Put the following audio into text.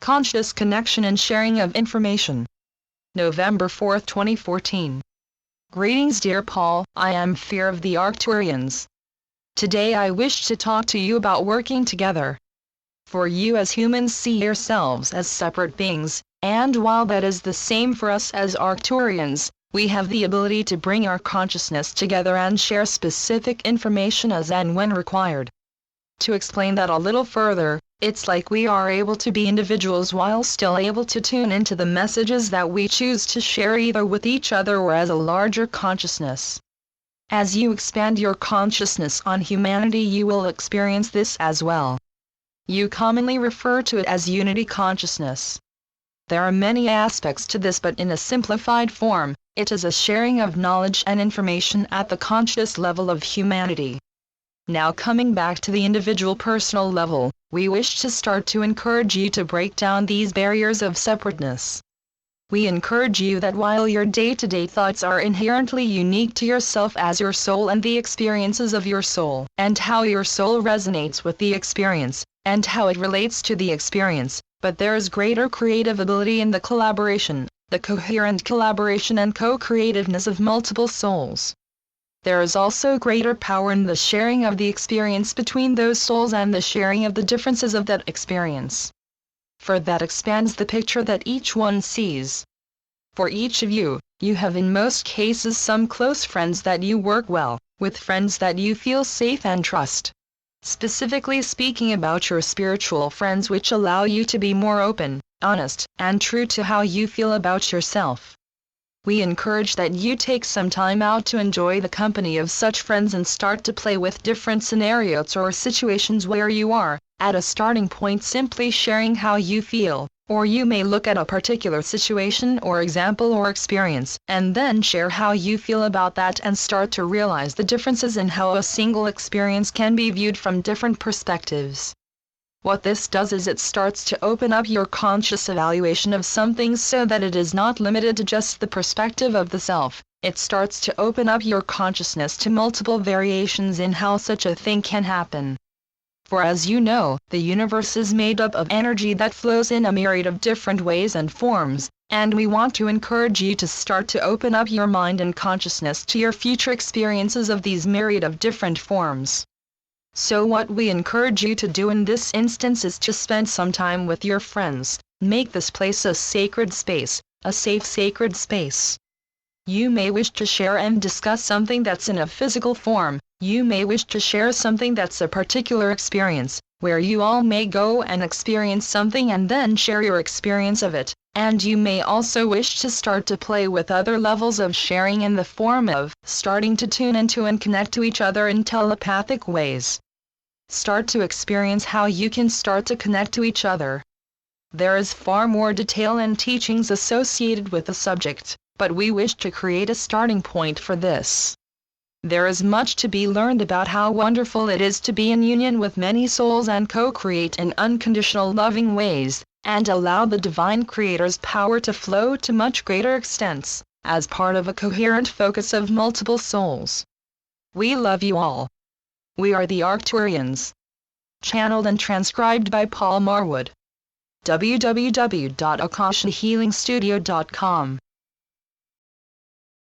conscious connection and sharing of information. November 4, 2014. Greetings dear Paul, I am Fear of the Arcturians. Today I wish to talk to you about working together. For you as humans see yourselves as separate beings, and while that is the same for us as Arcturians, we have the ability to bring our consciousness together and share specific information as and when required. To explain that a little further, it's like we are able to be individuals while still able to tune into the messages that we choose to share either with each other or as a larger consciousness. As you expand your consciousness on humanity, you will experience this as well. You commonly refer to it as unity consciousness. There are many aspects to this, but in a simplified form, it is a sharing of knowledge and information at the conscious level of humanity. Now coming back to the individual personal level, we wish to start to encourage you to break down these barriers of separateness. We encourage you that while your day-to-day thoughts are inherently unique to yourself as your soul and the experiences of your soul, and how your soul resonates with the experience, and how it relates to the experience, but there is greater creative ability in the collaboration, the coherent collaboration and co-creativeness of multiple souls. There is also greater power in the sharing of the experience between those souls and the sharing of the differences of that experience. For that expands the picture that each one sees. For each of you, you have in most cases some close friends that you work well with, friends that you feel safe and trust. Specifically speaking about your spiritual friends, which allow you to be more open, honest, and true to how you feel about yourself. We encourage that you take some time out to enjoy the company of such friends and start to play with different scenarios or situations where you are, at a starting point, simply sharing how you feel, or you may look at a particular situation or example or experience, and then share how you feel about that and start to realize the differences in how a single experience can be viewed from different perspectives. What this does is it starts to open up your conscious evaluation of something so that it is not limited to just the perspective of the self. It starts to open up your consciousness to multiple variations in how such a thing can happen. For as you know, the universe is made up of energy that flows in a myriad of different ways and forms, and we want to encourage you to start to open up your mind and consciousness to your future experiences of these myriad of different forms. So what we encourage you to do in this instance is to spend some time with your friends. Make this place a sacred space, a safe sacred space. You may wish to share and discuss something that's in a physical form. You may wish to share something that's a particular experience, where you all may go and experience something and then share your experience of it. And you may also wish to start to play with other levels of sharing in the form of starting to tune into and connect to each other in telepathic ways. Start to experience how you can start to connect to each other. There is far more detail and teachings associated with the subject, but we wish to create a starting point for this. There is much to be learned about how wonderful it is to be in union with many souls and co-create in unconditional loving ways, and allow the Divine Creator's power to flow to much greater extents, as part of a coherent focus of multiple souls. We love you all. We are the Arcturians. Channeled and transcribed by Paul Marwood. www.akashahealingstudio.com